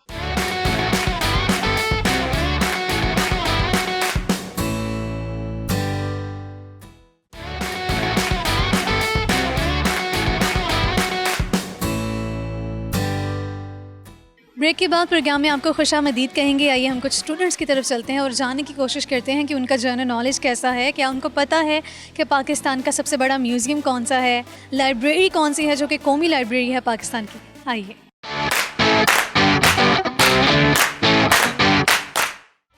ब्रेक के बाद प्रोग्राम में आपको खुशामदीद कहेंगे। आइए हम कुछ स्टूडेंट्स की तरफ चलते हैं और जानने की कोशिश करते हैं कि उनका जनरल नॉलेज कैसा है। क्या उनको पता है कि पाकिस्तान का सबसे बड़ा म्यूज़ियम कौन सा है, लाइब्रेरी कौन सी है जो कि कौमी लाइब्रेरी है पाकिस्तान की। आइए।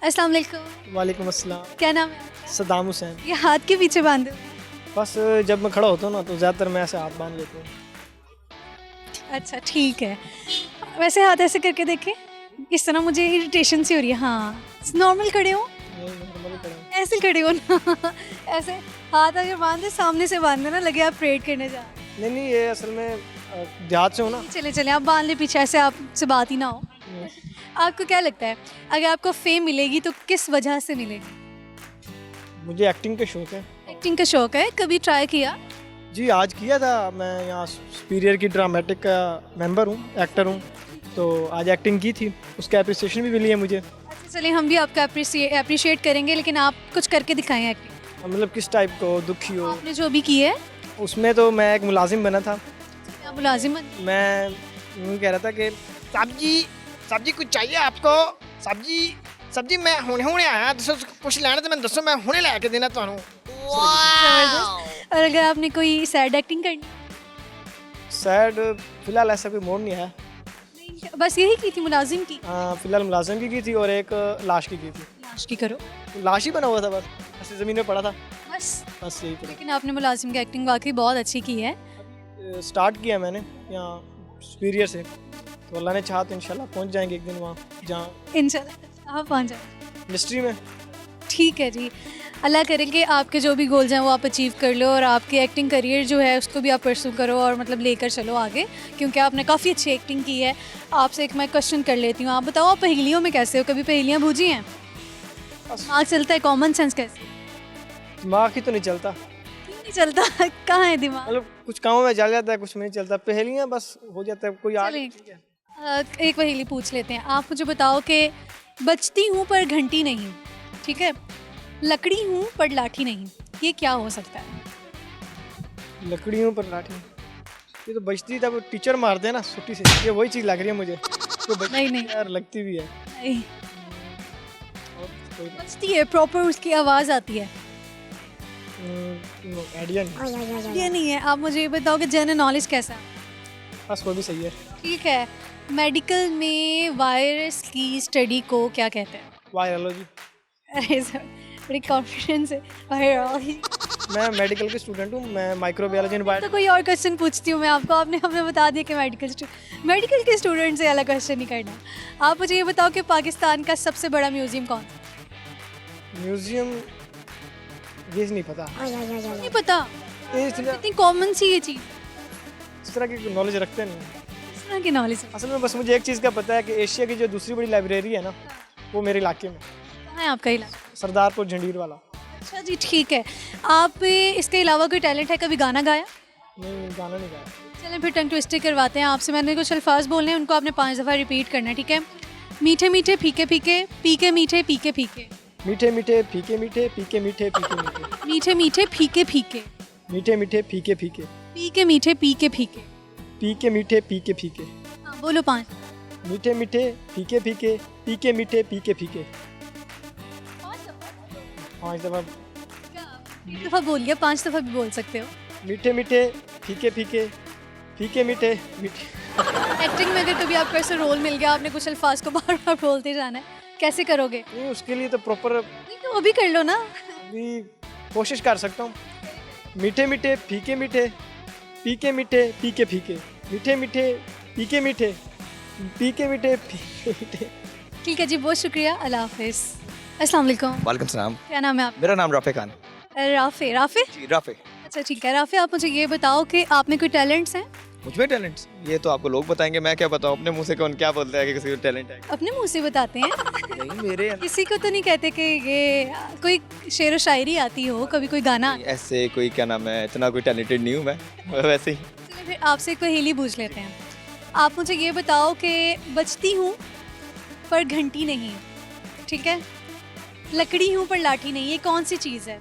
अस्सलाम वालेकुम। वालेकुम अस्सलाम। क्या नाम है? सद्दाम हुसैन। ये हाथ के पीछे बांधे हुए? बस जब मैं खड़ा होता हूँ ना तो ज़्यादातर मैं ऐसे हाथ बांध लेता हूँ। अच्छा ठीक है, वैसे हाथ ऐसे करके देखें, इस तरह मुझे इरिटेशन सी हो रही है। हाँ नॉर्मल खड़े हो, ऐसे खड़े हो ना ऐसे हाथ अगर बांधे सामने से बांधे ना लगे आप प्रेड करने जा रहे हैं। नहीं ये असल में देहात से हो ना। चले चले आप बांध ले पीछे, ऐसे आपसे बात ही ना हो। आपको क्या लगता है अगर आपको फेम मिलेगी तो किस वजह से मिलेगी? मुझे एक्टिंग का शौक है। एक्टिंग का शौक है, कभी ट्राई किया? जी आज किया था। मैं यहाँ सुपीरियर की ड्रामेटिक का मेंबर हूँ, एक्टर हूँ, तो आज एक्टिंग की थी, उसका अप्रिसिएशन भी मिली है मुझे। अच्छा चलिए हम भी आपका अप्रिशिएट करेंगे, लेकिन आप कुछ करके दिखाएं एक्टिंग। मतलब किस टाइप को? दुखी हो? आपने जो भी की है उसमें तो मैं एक मुलाजिम बना था। आप मुलाजिम बन? मैं यूँ कह रहा था कि सब्जी कुछ चाहिए आपको? सब्जी मैं हुणे आया, दसो कुछ लेना तो मैं दसो मैं हुणे लेके देना ਤੁਹਾਨੂੰ। जबरदस्त। और अगर आपने कोई सैड एक्टिंग करनी? सैड फिलहाल ऐसा कोई मोड नहीं है। बस यही की थी मुलाजिम की? हाँ फिलहाल मुलाजिम की थी और एक लाश की थी। लाश की करो। लाश ही बना हुआ था, बस ऐसे ज़मीन में पड़ा था बस यही पड़ा। लेकिन आपने मुलाजिम की एक्टिंग वाकई बहुत अच्छी की है। स्टार्ट किया मैंने यहाँ सुपीरियर से, तो अल्लाह ने चाहा तो इंशाल्लाह पहुँच जाएंगे एक दिन वहाँ जहाँ इंशाल्लाह आप पहुँच जाए इंडस्ट्री में। ठीक है जी, अल्लाह करे कि आपके जो भी गोल्स हैं वो आप अचीव कर लो और आपकी एक्टिंग करियर जो है उसको भी आप परसू करो और मतलब लेकर चलो आगे, क्योंकि आपने काफ़ी अच्छी एक्टिंग की है। आपसे एक मैं क्वेश्चन कर लेती हूँ, आप बताओ आप पहेलियों में कैसे हो? कभी पहेलियाँ बूझी हैं? दिमाग चलता है? कॉमन सेंस कैसे? दिमाग ही तो नहीं चलता। क्यों नहीं चलता? कहाँ है दिमाग? मतलब कुछ कामों में चल जाता है, कुछ में नहीं चलता। पहेलियाँ बस हो जाता है कोई याद। चलिए एक पहेली पूछ लेते हैं। आप मुझे बताओ कि बचती हूँ पर घंटी नहीं, ठीक है, लकड़ी हूँ पर लाठी नहीं, ये क्या हो सकता है? लकड़ियों पर लाठी, ये तो बचती था, वो टीचर मारते हैं ना छुट्टी से, ये वही चीज़ लग रही है मुझे। तो नहीं यार लगती भी है। नहीं बचती है, प्रॉपर उसकी आवाज़ आती है। आइडिया नहीं। ये नहीं है। आप मुझे ये बताओ कि जनरल नॉलेज कैसा है? बस वो भी सही है। ठीक है, मेडिकल में वायरस की स्टडी को क्या कहते हैं? वायरोलॉजी। अरे सर बड़ी कॉन्फिडेंस है। वायरोलॉजी। मैं मेडिकल के स्टूडेंट हूँ, मैं माइक्रोबायोलॉजी एंड तो कोई और क्वेश्चन पूछती हूँ मैं आपको, आपने हमें बता दिया कि मेडिकल के स्टूडेंट से अलग क्वेश्चन नहीं करना। आप मुझे ये बताओ कि पाकिस्तान का सबसे बड़ा म्यूजियम कौन सा? म्यूजियम ये नहीं पता। नहीं पता? इस इतनी कॉमन सी ये चीज़, तरह की नॉलेज रखते नहीं। इस तरह की नॉलेज असल में बस मुझे एक चीज़ का पता है कि एशिया की जो दूसरी बड़ी लाइब्रेरी है ना, वो मेरे इलाके में कहाँ है आपका इलाका? सरदारपुर झंडीर वाला। अच्छा जी ठीक है। आप इसके अलावा कोई टैलेंट है? कभी गाना गाया? नहीं गाना नहीं गाया। चलें फिर टंग ट्विस्टर करवाते हैं आपसे। मैंने कुछ अल्फाज बोलने हैं, उनको आपने 5 दफ़ा रिपीट करना है, ठीक है? मीठे मीठे फीके फीके, पीके मीठे पीके फीके। मीठे मीठे फीके मीठे, पीके मीठे पीके मीठे। मीठे मीठे फीके फीके, मीठे मीठे फीके फीके, पीके मीठे पीके फीके। पीके मीठे पीके फीके। हाँ बोलो 5। मीठे मीठे फीके फीके, पीके मीठे पीके फीके। 5 दफ़ा। एक दफ़ा बोल गया, 5 दफ़ा भी बोल सकते हो। मीठे मीठे फीके फीके, फीके मीठे मीठे। एक्टिंग में अगर कभी आपको ऐसा रोल मिल गया, आपने कुछ अल्फाज को बार बार बोलते जाना है, कैसे करोगे? नहीं उसके लिए तो प्रॉपर नहीं तो अभी कर लो ना। भी कोशिश कर सकता हूँ। मीठे मीठे फीके मीठे, पीके मीठे पीके फीके, मीठे मीठे पीके मीठे, पीके मीठे फीके मीठे। ठीक है जी, बहुत शुक्रिया, अल्लाह हाफिज़। अस्सलाम वालेकुम। वालेकुम सलाम। क्या नाम है आप? मेरा नाम राफे खान। राफे। राफे? जी राफे। अच्छा ठीक है राफे, आप मुझे ये बताओ कि आप में कोई टैलेंट्स हैं? मुझ में टैलेंट्स ये तो आपको लोग बताएंगे, मैं क्या बताऊँ? अपने मुंह से कौन क्या बोलता है कि किसी को टैलेंट है? अपने मुंह से बताते हैं। नहीं मेरे किसी को तो नहीं कहते कि ये कोई शेर व शायरी आती हो, कभी कोई गाना? ऐसे कोई क्या नाम है, इतना कोई टैलेंटेड नहीं हूँ मैं, वैसे ही। चलिए फिर आपसे एक पहेली पूछ लेते हैं। आप मुझे ये बताओ कि बजती हूँ पर घंटी नहीं, ठीक है, लकड़ी हूँ पर लाठी नहीं, ये कौन सी चीज़ है?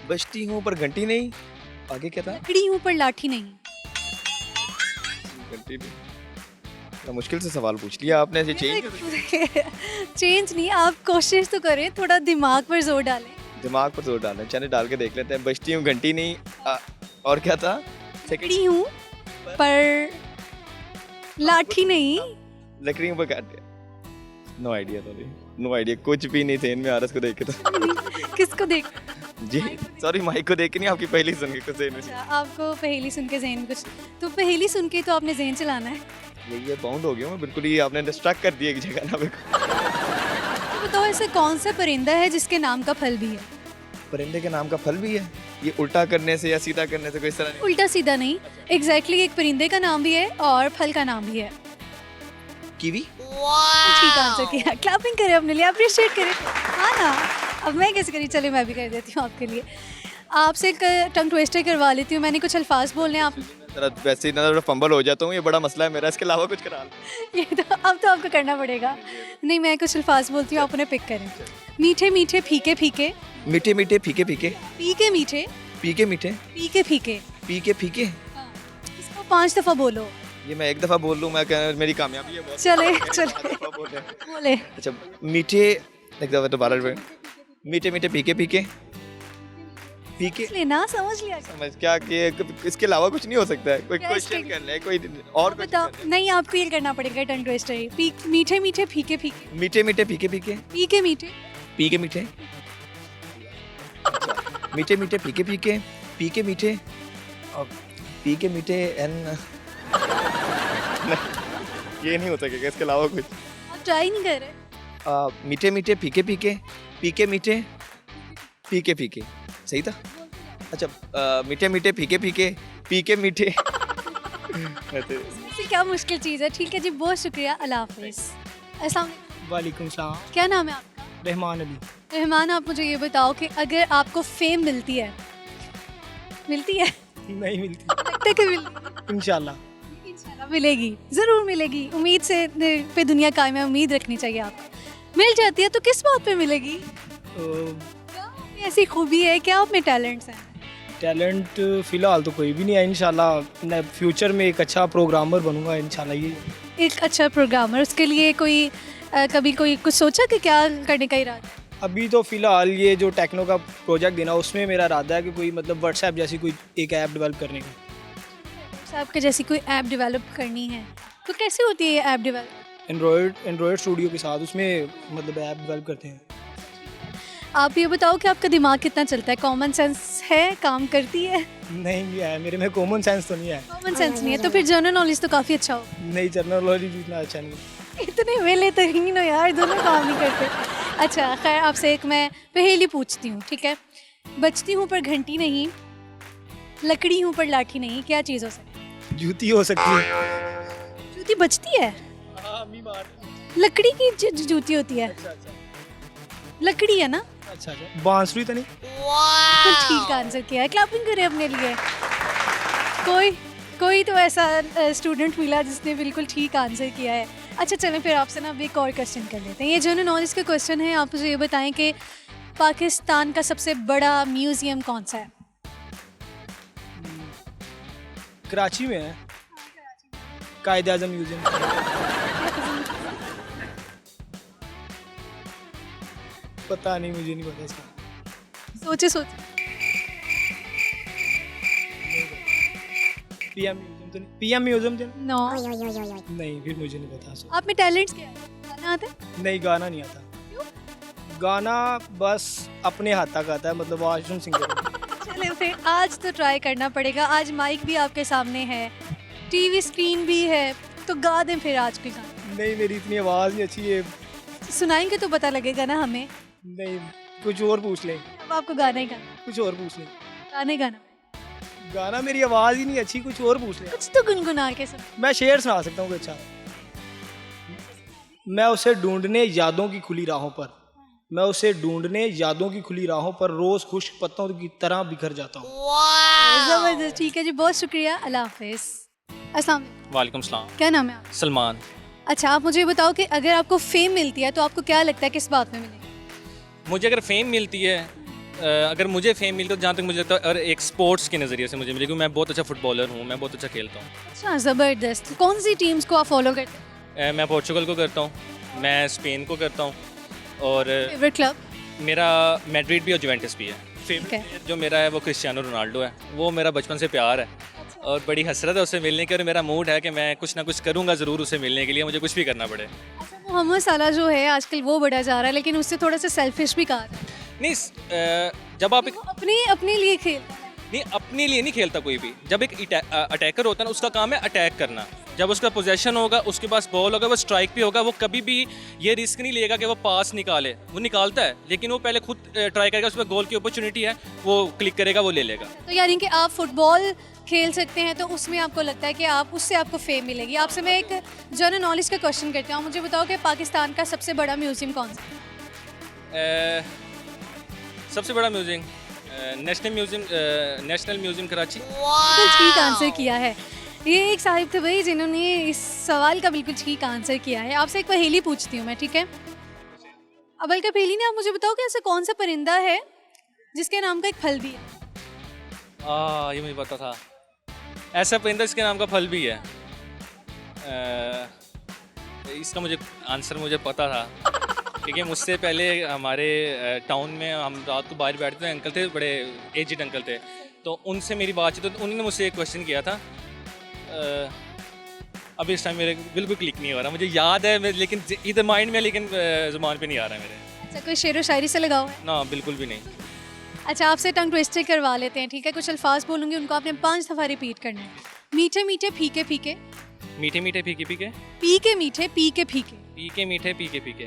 बजती हूँ पर घंटी नहीं, आगे क्या था? लकड़ी हूँ पर लाठी नहीं। घंटी नहीं। बड़ा मुश्किल से सवाल पूछ लिया आपने, ये चेंज चेंज नहीं, आप कोशिश तो करें, थोड़ा दिमाग पर जोर डालें। दिमाग पर जोर डालना, चलिए डाल के देख लेते हैं। बजती हूँ घंटी नहीं, और क्या था? लकड़ी हूँ पर लाठी नहीं। लकड़ी पर काट दिया। No idea, sorry, no idea, कुछ भी नहीं थे इनमें आरस को देख के तो। किसको देख? जी सॉरी, माइक को देख के नहीं, आपकी पहली सुन के कुछ नहीं। अच्छा, आपको पहेली सुन के जहन में कुछ, तो पहेली सुन के तो आपने जहन चलाना है। ये बाउंड हो गया मैं बिल्कुल, ही आपने डिस्ट्रैक्ट कर दिया एक जगह ना मेरे को। तो बताओ ऐसे कौन सा परिंदा है जिसके नाम का फल भी है? परिंदे के नाम का फल भी है? ये उल्टा करने से या सीधा करने से कोई इस तरह नहीं? उल्टा सीधा नहीं, एग्जैक्टली एक परिंदे का नाम भी है और फल का नाम भी है। कीवी? ठीक आंसर किया, क्लैपिंग करें अपने लिए, अप्रिशिएट करें। हाँ ना, अब मैं कैसे करी, चलिए मैं भी कर देती हूँ आपके लिए। आपसे एक टंग ट्विस्टर करवा लेती हूँ, मैंने कुछ अल्फाज बोलने, आप जरा वैसे ही ना फंबल हो जाता हूँ, ये बड़ा मसला है मेरा, इसके अलावा कुछ करा लो। ये तो अब तो आपको करना पड़ेगा। नहीं, मैं कुछ अल्फाज बोलती हूँ, आप उन्हें पिक करें। मीठे मीठे फीके फीके, मीठे मीठे फीके फीके, पी के मीठे, पी के मीठे, पी के फीके। पी के फीके। इसको 5 दफ़ा बोलो। ये मैं एक दफ़ा बोल लूँ, मैं मेरी कामयाबी है बहुत। चले बोले। अच्छा, मीठे, एक दफ़ा दोबारा रिपीट। मीठे मीठे फीके फीके, फीके लेना, समझ लिया। समझ क्या कि इसके अलावा कुछ नहीं हो सकता है? कोई क्वेश्चन कर ले, कोई और कुछ बताओ। कर ले। नहीं, आपको ये करना पड़ेगा टंग ट्विस्टर ही। मीठे मीठे फीके फीके, मीठे मीठे फीके फीके, पी के मीठे, पी के मीठे। अच्छा, मीठे मीठे फीके फीके, पी के मीठे, और पी के मीठे एन ये नहीं हो सकेगा, इसके अलावा कुछ। आप ट्राई नहीं कर रहे। मीठे मीठे फीके फीके, पी के मीठे, पी के फीके, सही था? अच्छा, मीठे मीठे फीके फीके, पी के मीठे। इससे क्या मुश्किल चीज़ है। ठीक है जी, बहुत शुक्रिया, अल्लाह हाफिज़। अस्सलाम वालेकुम। वालेकुम सलाम। क्या नाम है आपका? रहमान अली। रहमान, आप मुझे ये बताओ कि अगर आपको फेम मिलती है, मिलती है? नहीं मिलती। लगता है कि मिलती, इंशाल्लाह इंशाल्लाह मिलेगी, ज़रूर मिलेगी। उम्मीद से पे दुनिया कायम है, उम्मीद रखनी चाहिए आपको। मिल जाती है तो किस बात पे मिलेगी? क्या आप में ऐसी खूबी है, क्या आप में टैलेंट्स हैं? टैलेंट फ़िलहाल तो कोई भी नहीं है, इंशाल्लाह मैं फ्यूचर में एक अच्छा प्रोग्रामर बनूंगा इंशाल्लाह। ये एक अच्छा प्रोग्रामर, उसके लिए कोई कभी कोई कुछ सोचा कि क्या करने का इरादा है? अभी तो फ़िलहाल ये जो टेक्नो का प्रोजेक्ट देना, उसमें मेरा इरादा है कि कोई मतलब व्हाट्सएप जैसी कोई एक ऐप डेवलप करने का। आपके जैसी कोई ऐप डेवलप करनी है तो कैसे होती है ये ऐप डेवलप? एंड्रॉयड स्टूडियो के साथ उसमें मतलब ऐप डेवलप करते हैं। आप ये बताओ कि आपका दिमाग कितना चलता है, कॉमन सेंस है, काम करती है? नहीं है, मेरे में कॉमन सेंस तो नहीं है। कॉमन सेंस नहीं है तो फिर जनरल नॉलेज तो काफ़ी अच्छा हो। नहीं, जनरल नॉलेज इतना अच्छा नहीं। इतने वेले तो ही ना यार, दोनों काम नहीं करते। अच्छा खैर, आपसे एक मैं पहेली पूछती हूँ, ठीक है? बजती हूँ पर घंटी नहीं, लकड़ी हूँ पर लाठी नहीं, क्या चीज़ हो सकती है? जूती हो सकती है। जूती बजती है? लकड़ी की जूती होती है। लकड़ी है ना? अच्छा, बांसुरी तो नहीं? बिल्कुल ठीक आंसर किया है, क्लैपिंग करें अपने लिए। कोई तो ऐसा स्टूडेंट मिला जिसने बिल्कुल ठीक आंसर किया है। अच्छा चलें, फिर आपसे ना अब एक और क्वेश्चन कर लेते हैं। ये जनरल नॉलेज का क्वेश्चन है, आप मुझे ये बताएं कि पाकिस्तान का सबसे बड़ा म्यूज़ियम कौन सा है? कराची में है, कायदे आज़म म्यूजियम। पता नहीं, मुझे नहीं पता इसका। सोचे पीएम म्यूजियम तो नहीं? पीएम म्यूजियम तो नो। नहीं, फिर मुझे नहीं पता। आप में टैलेंट्स क्या है? गाना आता है? नहीं, गाना नहीं आता। गाना बस अपने हाथ तक आता है, मतलब वॉशरूम सिंगर। चले फिर आज तो ट्राई करना पड़ेगा। आज माइक भी आपके सामने है, टीवी स्क्रीन भी है, तो गा दें फिर आज कोई गाना। नहीं, मेरी इतनी आवाज़ नहीं अच्छी है। सुनाएंगे तो पता लगेगा ना हमें। नहीं, कुछ और पूछ लें। अब आपको गाना ही गाना। कुछ और पूछ लें। गाना गाना मेरी आवाज़ ही नहीं अच्छी, कुछ और पूछ लें। कुछ तो गुनगुना के सुन। मैं शेर सुना सकता हूँ अच्छा। मैं उसे ढूंढने यादों की खुली राहों पर, मैं उसे ढूंढने यादों की खुली राहों पर रोज खुश्क पत्तों की तरह बिखर जाता हूँ। जबरदस्त, ठीक है जी, बहुत शुक्रिया, अल्लाह हाफिज़। अस्सलाम, वालेकुम सलाम। क्या नाम है आपका? सलमान। अच्छा, आप मुझे बताओ कि अगर आपको फेम मिलती है तो आपको क्या लगता है किस बात में मिलेगी? मुझे अगर फेम मिलती है, अगर मुझे फेम मिलती है तो जहाँ तक मुझे लगता है और एक स्पोर्ट्स के नज़रिए से मुझे मिलेगी। मैं बहुत अच्छा फुटबॉलर हूँ, मैं बहुत अच्छा खेलता हूँ। अच्छा, ज़बरदस्त। कौन सी टीम्स को आप फॉलो करते हैं? मैं पोर्चुगल को करता हूँ, मैं स्पेन को करता हूँ और फेवरेट क्लब? मेरा मैड्रिड भी और जुवेंटस भी है। फेवरेट जो मेरा है वो क्रिस्टियानो रोनाल्डो है। वो मेरा बचपन से प्यार है और बड़ी हसरत है उससे मिलने की, और मेरा मूड है कि मैं कुछ ना कुछ करूँगा ज़रूर उसे मिलने के लिए, मुझे कुछ भी करना पड़े। अच्छा, मोहम्मद साला जो है आजकल वो बढ़ा जा रहा है, लेकिन उससे थोड़ा सा सेल्फिश भी कहा रहा है। नहीं, जब आप एक अपने लिए खेलता है। नहीं, अपने लिए नहीं खेलता कोई भी। जब एक अटैकर होता है ना, उसका काम है अटैक करना। जब उसका पोजेशन होगा, उसके पास बॉल होगा, वो स्ट्राइक पे होगा, वो कभी भी ये रिस्क नहीं लेगा कि वो पास निकाले। वो निकालता है लेकिन वो पहले खुद ट्राई करेगा, उसमें गोल की अपॉर्चुनिटी है, वो क्लिक करेगा, वो ले लेगा। तो यानी कि आप फुटबॉल खेल सकते हैं तो उसमें आपको लगता है कि आप उससे आपको फेम मिलेगी। आपसे मैं एक जनरल नॉलेज का क्वेश्चन करती हूँ, मुझे बताओ कि पाकिस्तान का सबसे बड़ा म्यूजियम कौन सा है? सबसे बड़ा म्यूजियम नेशनल म्यूजियम कराची। बिल्कुल ठीक आंसर किया है। ये एक साहिब थे भाई जिन्होंने इस सवाल का बिल्कुल ठीक आंसर किया है। आपसे एक पहेली पूछती हूँ मैं, ठीक है? अव्वल का पहेली ने आप मुझे बताओ कि ऐसा कौन सा परिंदा है जिसके नाम का एक फल भी है? ये मुझे पता था, ऐसा परिंदा इसके नाम का फल भी है। इसका मुझे आंसर मुझे पता था क्योंकि मुझसे पहले हमारे टाउन में हम रात को बाहर बैठते थे, अंकल थे, बड़े एजिड अंकल थे, तो उनसे मेरी बातचीत, तो उन्होंने मुझसे एक क्वेश्चन किया था। अभी इस टाइम मेरे बिल्कुल क्लिक नहीं हो रहा, मुझे याद है लेकिन इधर माइंड में, लेकिन ज़ुबान पे नहीं आ रहा है मेरे। अच्छा, कोई शेरो शायरी से लगाओ? ना, बिल्कुल भी नहीं। अच्छा, आपसे टंग ट्विस्टर करवा लेते हैं, ठीक है? कुछ अल्फाज बोलूँगी, उनको आपने 5 दफ़ा रिपीट करना है। मीठे मीठे फीके फीके, मीठे मीठे फीके फीके, पीके मीठे पीके फीके, पीके मीठे पीके फीके,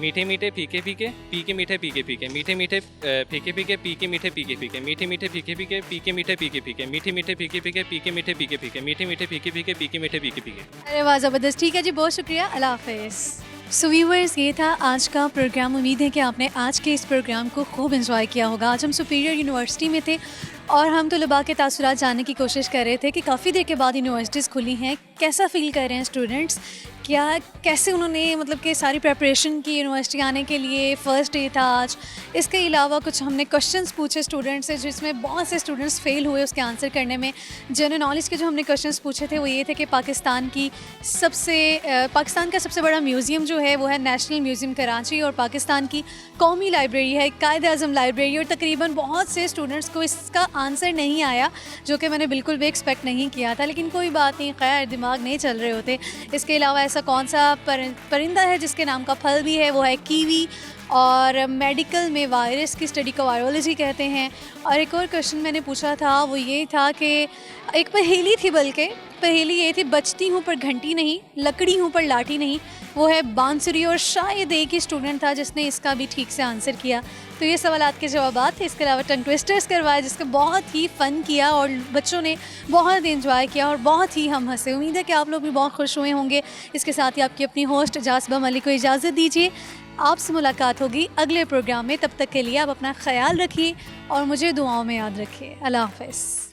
मीठे मीठे फीके फीके, पीके मीठे पीके फीके, मीठे मीठे फीके फीके, पीके मीठे पीके फीके, मीठे मीठे फीके फीके, पीके मीठे पीके फीके, मीठे मीठे फीके फीके, पीके मीठे पीके फीके, मीठे मीठे फीके फीके, पीके मीठे पीके फीके। अरे वाह, ज़बरदस्त। ठीक है जी, बहुत शुक्रिया, अल्लाह हाफ़िज़। सो व्यूअर्स, ये था आज का प्रोग्राम। उम्मीद है कि आपने आज के इस प्रोग्राम को खूब एंजॉय किया होगा। आज हम सुपीरियर यूनिवर्सिटी में थे और हम तलबा के तासुरात जानने की कोशिश कर रहे थे कि काफ़ी देर के बाद यूनिवर्सिटीज़ खुली हैं, कैसा फ़ील कर रहे हैं स्टूडेंट्स, कैसे उन्होंने मतलब कि सारी प्रेपरेशन की यूनिवर्सिटी आने के लिए। फ़र्स्ट डे था आज। इसके अलावा कुछ हमने क्वेश्चंस पूछे स्टूडेंट्स से, जिसमें बहुत से स्टूडेंट्स फेल हुए उसके आंसर करने में। जनरल नॉलेज के जो हमने क्वेश्चंस पूछे थे वो ये थे कि पाकिस्तान का सबसे बड़ा म्यूज़ियम जो है वो है नेशनल म्यूज़ियम कराची, और पाकिस्तान की कौमी लाइब्रेरी है कायद-ए-आज़म लाइब्रेरी। और तकरीबन बहुत से स्टूडेंट्स को इसका आंसर नहीं आया, जो कि मैंने बिल्कुल भी एक्सपेक्ट नहीं किया था, लेकिन कोई बात नहीं, खैर दिमाग नहीं चल रहे होते। इसके अलावा ऐसा कौन सा परिंदा है जिसके नाम का फल भी है, वो है कीवी। और मेडिकल में वायरस की स्टडी को वायरोलॉजी कहते हैं। और एक और क्वेश्चन मैंने पूछा था, वो ये था कि एक पहेली थी, बल्कि पहेली ये थी, बचती हूँ पर घंटी नहीं, लकड़ी हूँ पर लाठी नहीं, वो है बांसुरी। और शायद एक ही स्टूडेंट था जिसने इसका भी ठीक से आंसर किया। तो ये सवालात के जवाब थे। इसके अलावा टंग ट्विस्टर्स करवाए, जिसका बहुत ही फ़न किया और बच्चों ने बहुत इंजॉय किया और बहुत ही हम हंसे। उम्मीद है कि आप लोग भी बहुत खुश हुए होंगे। इसके साथ ही आपकी अपनी होस्ट जाज़बा मलिक को इजाज़त दीजिए। आपसे मुलाकात होगी अगले प्रोग्राम में। तब तक के लिए आप अपना ख्याल रखिए और मुझे दुआओं में याद रखिए। अल्लाह हाफ़िज़।